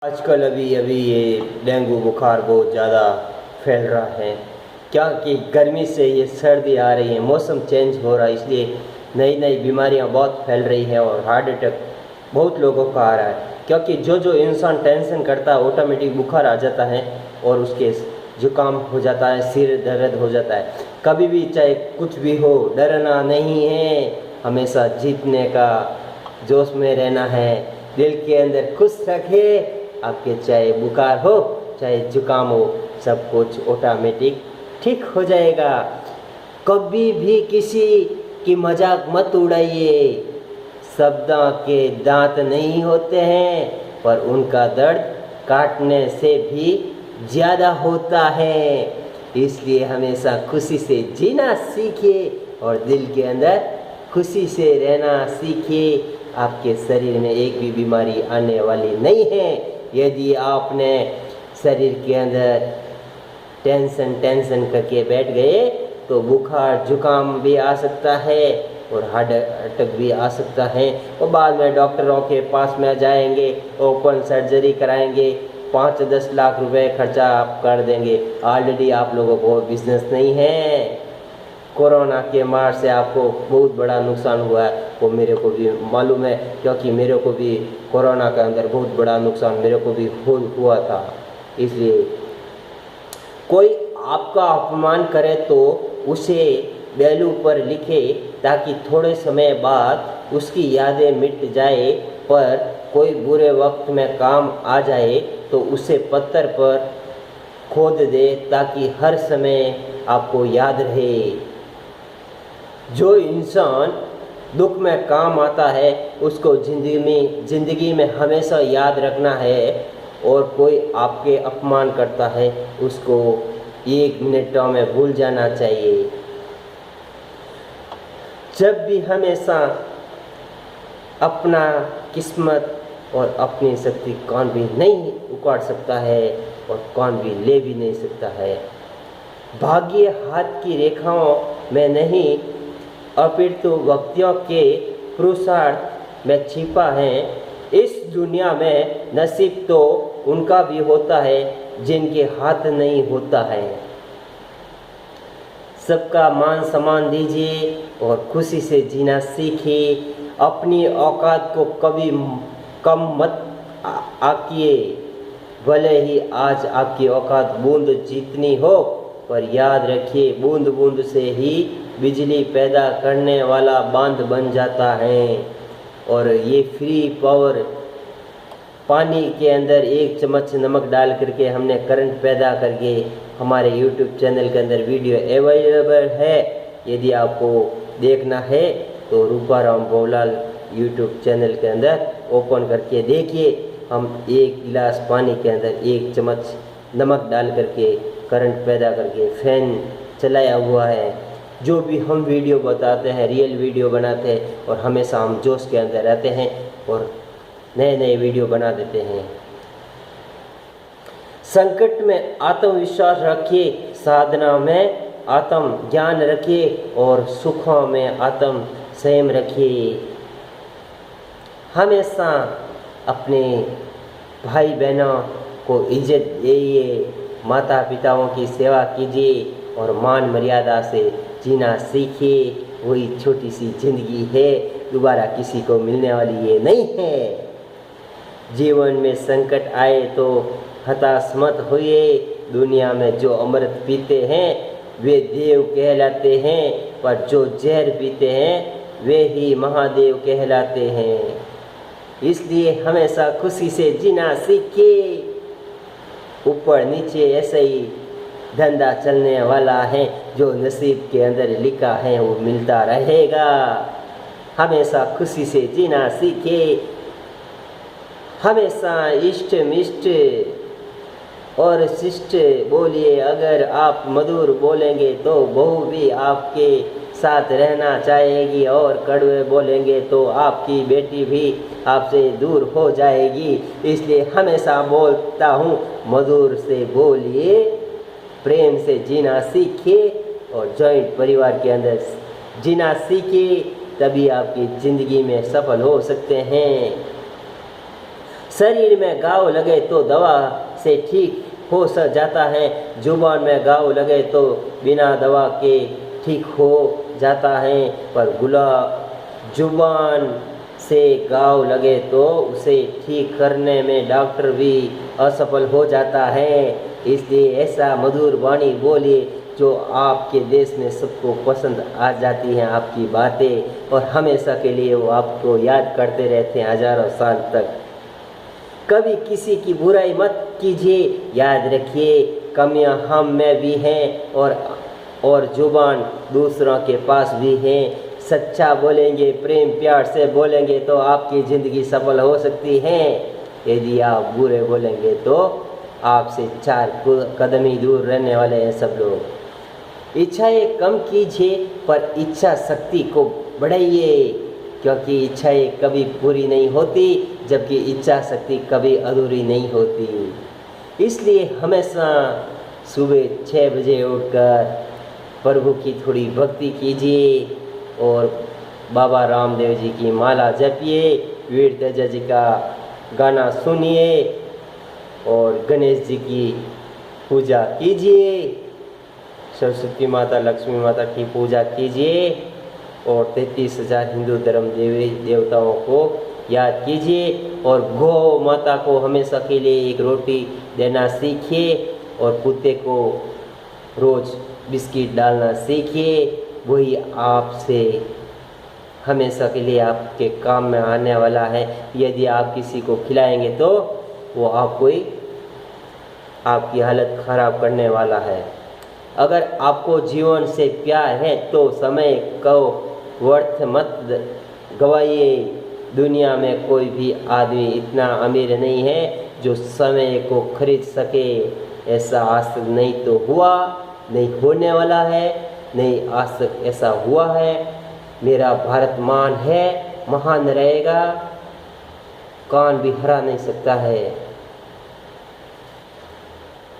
आजकल अभी अभी ये डेंगू बुखार बहुत ज़्यादा फैल रहा है। क्या कि गर्मी से ये सर्दी आ रही है, मौसम चेंज हो रहा है, इसलिए नई नई बीमारियां बहुत फैल रही हैं और हार्ट अटैक बहुत लोगों का आ रहा है। क्योंकि जो इंसान टेंशन करता है ऑटोमेटिक बुखार आ जाता है और उसके जुकाम हो जाता है, सिर दर्द हो जाता है। कभी भी चाहे कुछ भी हो, डरना नहीं है, हमेशा जीतने का जोश में रहना है। दिल के अंदर खुश रखे, आपके चाहे बुखार हो चाहे जुकाम हो, सब कुछ ऑटोमेटिक ठीक हो जाएगा। कभी भी किसी की मजाक मत उड़ाइए। शब्दों के दांत नहीं होते हैं, पर उनका दर्द काटने से भी ज़्यादा होता है। इसलिए हमेशा खुशी से जीना सीखिए और दिल के अंदर खुशी से रहना सीखिए। आपके शरीर में एक भी बीमारी आने वाली नहीं है। यदि आपने शरीर के अंदर टेंशन करके बैठ गए तो बुखार जुकाम भी आ सकता है और हार्ट अटैक भी आ सकता है। और बाद में डॉक्टरों के पास में जाएंगे, ओपन सर्जरी कराएंगे, 5-10 लाख रुपए खर्चा आप कर देंगे। ऑलरेडी आप लोगों को बिजनेस नहीं है। कोरोना के मार से आपको बहुत बड़ा नुकसान हुआ है, वो मेरे को भी मालूम है, क्योंकि मेरे को भी कोरोना के अंदर बहुत बड़ा नुकसान मेरे को भी हुआ था। इसलिए कोई आपका अपमान करे तो उसे बैलू पर लिखे, ताकि थोड़े समय बाद उसकी यादें मिट जाए। पर कोई बुरे वक्त में काम आ जाए तो उसे पत्थर पर खोद दे, ताकि हर समय आपको याद रहे। जो इंसान दुख में काम आता है उसको जिंदगी में हमेशा याद रखना है। और कोई आपके अपमान करता है उसको 1 मिनटों में भूल जाना चाहिए। जब भी हमेशा अपना किस्मत और अपनी शक्ति कौन भी नहीं उखाड़ सकता है और कौन भी ले भी नहीं सकता है। भाग्य हाथ की रेखाओं में नहीं, अपितु व्यक्तियों के पुरुषार्थ में छिपा है। इस दुनिया में नसीब तो उनका भी होता है जिनके हाथ नहीं होता है। सबका मान सम्मान दीजिए और खुशी से जीना सीखिए। अपनी औकात को कभी कम मत आकिए। भले ही आज आपकी औकात बूंद जितनी हो, पर याद रखिए बूंद बूंद से ही बिजली पैदा करने वाला बांध बन जाता है। और ये फ्री पावर, पानी के अंदर 1 चम्मच नमक डाल करके हमने करंट पैदा करके हमारे YouTube चैनल के अंदर वीडियो अवेलेबल है। यदि आपको देखना है तो रूपाराम भोलाल YouTube चैनल के अंदर ओपन करके देखिए। हम 1 गिलास पानी के अंदर 1 चम्मच नमक डाल करके करंट पैदा करके फैन चलाया हुआ है। जो भी हम वीडियो बताते हैं रियल वीडियो बनाते हैं और हमेशा हम जोश के अंदर रहते हैं और नए नए वीडियो बना देते हैं। संकट में आत्मविश्वास रखिए, साधना में आत्म ज्ञान रखिए और सुखों में आत्म संयम रखिए। हमेशा अपने भाई बहनों को इज्जत दीजिए, माता पिताओं की सेवा कीजिए और मान मर्यादा से जीना सीखिए। वही छोटी सी जिंदगी है, दोबारा किसी को मिलने वाली ये नहीं है। जीवन में संकट आए तो हताश मत होइए। दुनिया में जो अमृत पीते हैं वे देव कहलाते हैं, पर जो जहर पीते हैं वे ही महादेव कहलाते हैं। इसलिए हमेशा खुशी से जीना सीखिए। ऊपर नीचे ऐसे ही धंधा चलने वाला है, जो नसीब के अंदर लिखा है वो मिलता रहेगा। हमेशा खुशी से जीना सीखिए। हमेशा इष्ट मिष्ट और शिष्ट बोलिए। अगर आप मधुर बोलेंगे तो बहू भी आपके साथ रहना चाहेगी, और कड़वे बोलेंगे तो आपकी बेटी भी आपसे दूर हो जाएगी। इसलिए हमेशा बोलता हूँ, मधुर से बोलिए, प्रेम से जीना सीखिए और जॉइंट परिवार के अंदर जीना सीखिए, तभी आपकी ज़िंदगी में सफल हो सकते हैं। शरीर में घाव लगे तो दवा से ठीक हो जाता है, जुबान में घाव लगे तो बिना दवा के ठीक हो जाता है। पर जुबान से घाव लगे तो उसे ठीक करने में डॉक्टर भी असफल हो जाता है। इसलिए ऐसा मधुर वाणी बोलिए जो आपके देश में सबको पसंद आ जाती हैं आपकी बातें, और हमेशा के लिए वो आपको याद करते रहते हैं हजारों साल तक। कभी किसी की बुराई मत कीजिए, याद रखिए कमियां हम में भी हैं और जुबान दूसरों के पास भी है। सच्चा बोलेंगे, प्रेम प्यार से बोलेंगे तो आपकी ज़िंदगी सफल हो सकती है। यदि आप बुरे बोलेंगे तो आपसे 4 कदम ही दूर रहने वाले हैं सब लोग। इच्छाएं कम कीजिए पर इच्छा शक्ति को बढ़ाइए, क्योंकि इच्छाएं कभी पूरी नहीं होती, जबकि इच्छा शक्ति कभी अधूरी नहीं होती। इसलिए हमेशा सुबह 6 बजे उठकर प्रभु की थोड़ी भक्ति कीजिए और बाबा रामदेव जी की माला जपिए, वीर तेजा जी का गाना सुनिए और गणेश जी की पूजा कीजिए, सरस्वती माता लक्ष्मी माता की पूजा कीजिए और 33,000 हिंदू धर्म देवी देवताओं को याद कीजिए और गौ माता को हमेशा के लिए एक रोटी देना सीखिए और कुत्ते को रोज़ बिस्किट डालना सीखिए। वही आपसे हमेशा के लिए आपके काम में आने वाला है। यदि आप किसी को खिलाएंगे तो वो आपकी हालत ख़राब करने वाला है। अगर आपको जीवन से प्यार है तो समय को व्यर्थ मत गवाइए। दुनिया में कोई भी आदमी इतना अमीर नहीं है जो समय को खरीद सके। ऐसा आज तक नहीं तो हुआ, नहीं होने वाला है, नहीं आज तक ऐसा हुआ है। मेरा भारत महान है, महान रहेगा, कौन भी हरा नहीं सकता है।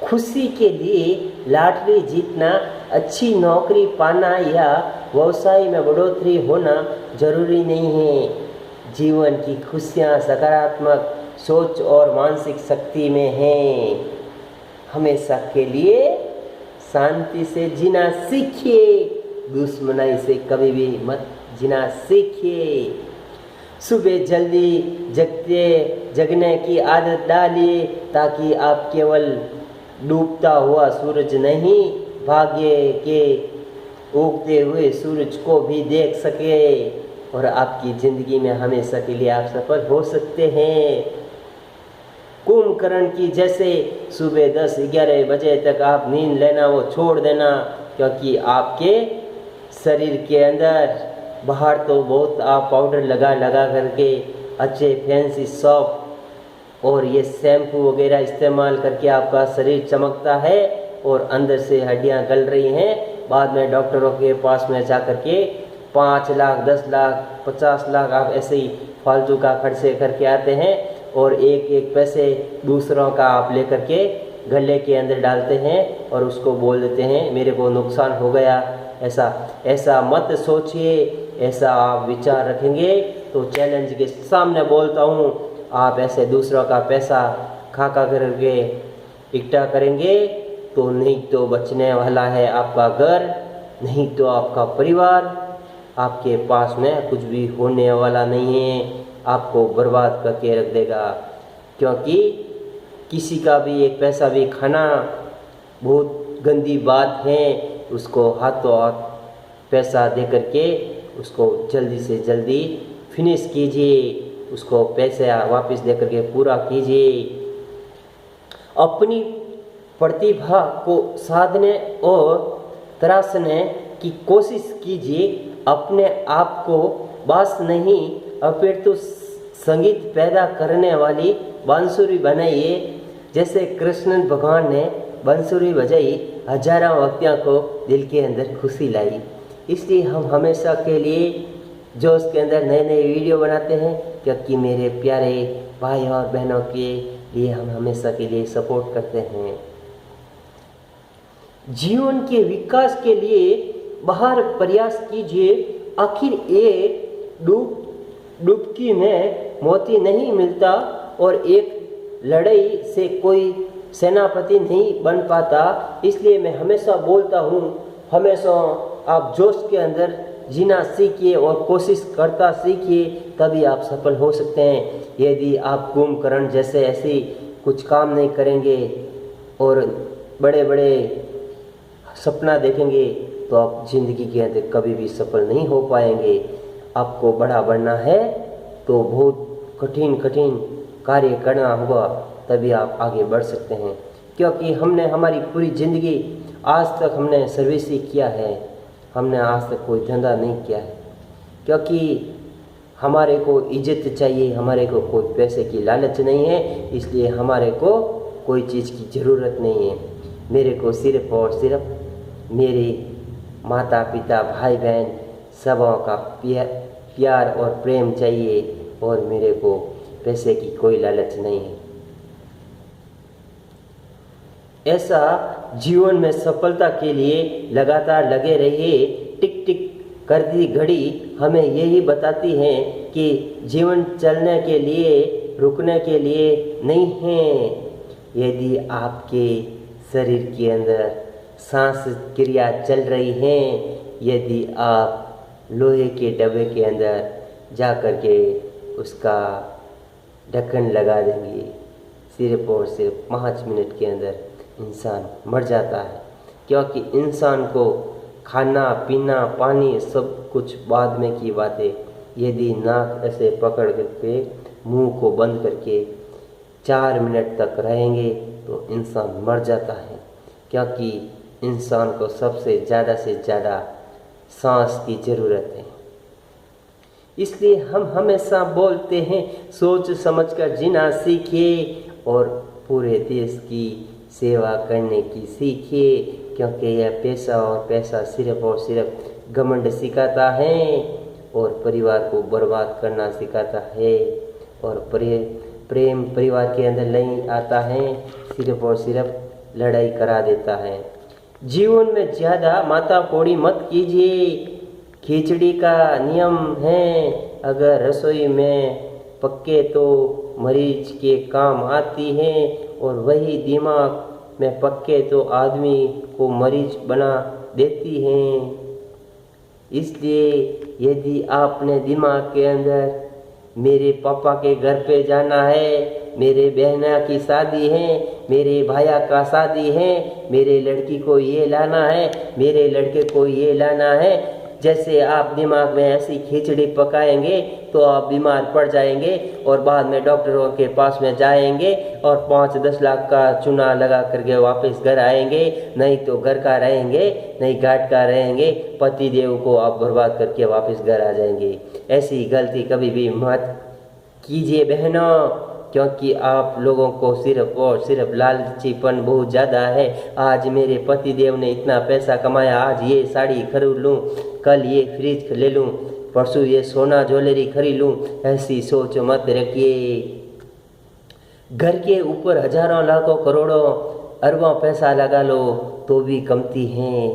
खुशी के लिए लॉटरी जीतना, अच्छी नौकरी पाना या व्यवसाय में बढ़ोतरी होना जरूरी नहीं है। जीवन की खुशियाँ सकारात्मक सोच और मानसिक शक्ति में हैं। हमेशा के लिए शांति से जीना सीखिए, दुश्मनाई से कभी भी मत जीना सीखिए। सुबह जल्दी जगने की आदत डालिए ताकि आप केवल डूबता हुआ सूरज नहीं, भाग्य के उगते हुए सूरज को भी देख सके और आपकी ज़िंदगी में हमेशा के लिए आप सफल हो सकते हैं। कुंभकर्ण की जैसे सुबह 10-11 बजे तक आप नींद लेना वो छोड़ देना, क्योंकि आपके शरीर के अंदर बाहर तो बहुत आप पाउडर लगा करके अच्छे फैंसी सॉप और ये शैम्पू वगैरह इस्तेमाल करके आपका शरीर चमकता है और अंदर से हड्डियां गल रही हैं। बाद में डॉक्टरों के पास में जा कर के 5 लाख 10 लाख 50 लाख आप ऐसे ही फालतू का खर्चे करके आते हैं और एक पैसे दूसरों का आप लेकर के गले के अंदर डालते हैं और उसको बोल देते हैं मेरे को नुकसान हो गया। ऐसा मत सोचिए। ऐसा आप विचार रखेंगे तो चैलेंज के सामने बोलता हूँ, आप ऐसे दूसरों का पैसा खा करके इकट्ठा करेंगे तो नहीं तो बचने वाला है आपका घर, नहीं तो आपका परिवार, आपके पास में कुछ भी होने वाला नहीं है, आपको बर्बाद करके रख देगा। क्योंकि किसी का भी एक पैसा भी खाना बहुत गंदी बात है। उसको हाथों हाथ पैसा दे करके उसको जल्दी से जल्दी फिनिश कीजिए, उसको पैसे वापस दे करके पूरा कीजिए। अपनी प्रतिभा को साधने और तराशने की कोशिश कीजिए। अपने आप को बांस नहीं अपितु संगीत पैदा करने वाली बांसुरी बनाइए। जैसे कृष्ण भगवान ने बांसुरी बजाई, हजारों व्यक्तियों को दिल के अंदर खुशी लाई। इसलिए हम हमेशा के लिए जो उसके अंदर नए वीडियो बनाते हैं, क्योंकि मेरे प्यारे भाई और बहनों के लिए हम हमेशा के लिए सपोर्ट करते हैं। जीवन के विकास के लिए बाहर प्रयास कीजिए। आखिर एक डुबकी में मोती नहीं मिलता, और एक लड़ाई से कोई सेनापति नहीं बन पाता। इसलिए मैं हमेशा बोलता हूँ, हमेशा आप जोश के अंदर जीना सीखिए और कोशिश करता सीखिए, तभी आप सफल हो सकते हैं। यदि आप कुंभकर्ण जैसे ऐसे कुछ काम नहीं करेंगे और बड़े बड़े सपना देखेंगे तो आप जिंदगी के अंदर कभी भी सफल नहीं हो पाएंगे। आपको बड़ा बनना है तो बहुत कठिन कठिन कार्य करना होगा, तभी आप आगे बढ़ सकते हैं। क्योंकि हमने हमारी पूरी ज़िंदगी आज तक हमने सर्विस ही किया है, हमने आज तक कोई धंधा नहीं किया है। क्योंकि हमारे को इज्जत चाहिए, हमारे को कोई पैसे की लालच नहीं है, इसलिए हमारे को कोई चीज़ की ज़रूरत नहीं है। मेरे को सिर्फ और सिर्फ मेरे माता पिता भाई बहन सबों का प्यार और प्रेम चाहिए, और मेरे को पैसे की कोई लालच नहीं है। ऐसा जीवन में सफलता के लिए लगातार लगे रहिए। टिक टिक करती घड़ी हमें यही बताती है कि जीवन चलने के लिए, रुकने के लिए नहीं है। यदि आपके शरीर के अंदर सांस क्रिया चल रही है, यदि आप लोहे के डब्बे के अंदर जा कर के उसका ढक्कन लगा देंगे, सिर्फ और सिर्फ 5 मिनट के अंदर इंसान मर जाता है। क्योंकि इंसान को खाना पीना पानी सब कुछ बाद में की बात है। यदि नाक ऐसे पकड़ करके मुंह को बंद करके 4 मिनट तक रहेंगे तो इंसान मर जाता है। क्योंकि इंसान को सबसे ज़्यादा से ज़्यादा सांस की ज़रूरत है। इसलिए हम हमेशा बोलते हैं, सोच समझकर जीना सीखिए और पूरे देश की सेवा करने की सीखिए। क्योंकि यह पैसा और पैसा सिर्फ और सिर्फ घमंड सिखाता है और परिवार को बर्बाद करना सिखाता है, और प्रेम परिवार के अंदर नहीं आता है, सिर्फ और सिर्फ लड़ाई करा देता है। जीवन में ज़्यादा माथाफोड़ी मत कीजिए। खिचड़ी का नियम है, अगर रसोई में पक्के तो मरीज के काम आती है, और वही दिमाग में पक्के तो आदमी को मरीज बना देती हैं। इसलिए यदि आपने दिमाग के अंदर मेरे पापा के घर पे जाना है, मेरे बहना की शादी है, मेरे भाया का शादी है, मेरे लड़की को ये लाना है, मेरे लड़के को ये लाना है, जैसे आप दिमाग में ऐसी खिचड़ी पकाएंगे तो आप बीमार पड़ जाएंगे और बाद में डॉक्टरों के पास में जाएंगे और 5-10 लाख का चूना लगा करके वापस घर आएंगे। नहीं तो घर का रहेंगे, नहीं घाट का रहेंगे, पति देव को आप बर्बाद करके वापस घर आ जाएंगे। ऐसी गलती कभी भी मत कीजिए बहनों, क्योंकि आप लोगों को सिर्फ और सिर्फ लालचीपन बहुत ज़्यादा है। आज मेरे पति देव ने इतना पैसा कमाया, आज ये साड़ी खरीद लूँ, कल ये फ्रिज ले लूँ, परसों ये सोना ज्वेलरी खरीद लूँ, ऐसी सोच मत रखिए। घर के ऊपर हजारों लाखों करोड़ों अरबों पैसा लगा लो तो भी कमती हैं,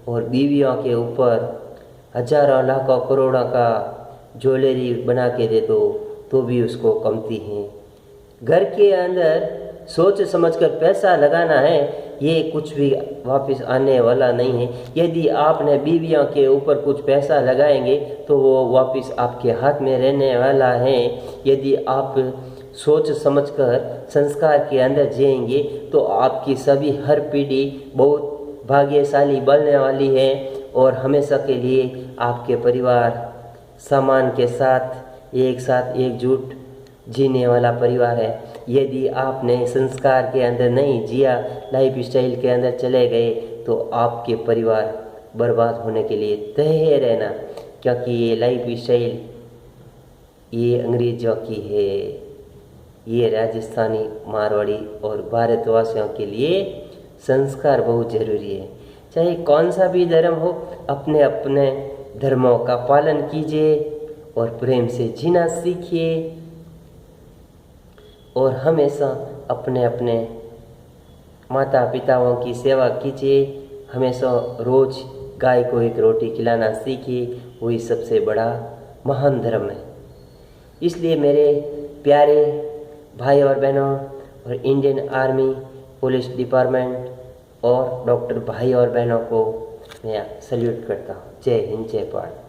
और बीवियों के ऊपर हजारों लाखों करोड़ों का ज्वेलरी बना के दे दो तो भी उसको कमती हैं। घर के अंदर सोच समझकर पैसा लगाना है, ये कुछ भी वापस आने वाला नहीं है। यदि आपने बीवियों के ऊपर कुछ पैसा लगाएंगे तो वो वापस आपके हाथ में रहने वाला है। यदि आप सोच समझकर संस्कार के अंदर जिएंगे तो आपकी सभी हर पीढ़ी बहुत भाग्यशाली बनने वाली है, और हमेशा के लिए आपके परिवार सम्मान के साथ एकजुट जीने वाला परिवार है। यदि आपने संस्कार के अंदर नहीं जिया, लाइफ स्टाइल के अंदर चले गए तो आपके परिवार बर्बाद होने के लिए तय रहना। क्योंकि ये लाइफ स्टाइल ये अंग्रेजों की है, ये राजस्थानी मारवाड़ी और भारतवासियों के लिए संस्कार बहुत ज़रूरी है। चाहे कौन सा भी धर्म हो, अपने अपने धर्मों का पालन कीजिए और प्रेम से जीना सीखिए, और हमेशा अपने अपने माता पिताओं की सेवा कीजिए। हमेशा रोज़ गाय को एक रोटी खिलाना सीखिए, वही सबसे बड़ा महान धर्म है। इसलिए मेरे प्यारे भाई और बहनों और इंडियन आर्मी, पुलिस डिपार्टमेंट और डॉक्टर भाई और बहनों को मैं सल्यूट करता हूँ। जय हिंद, जय भारत।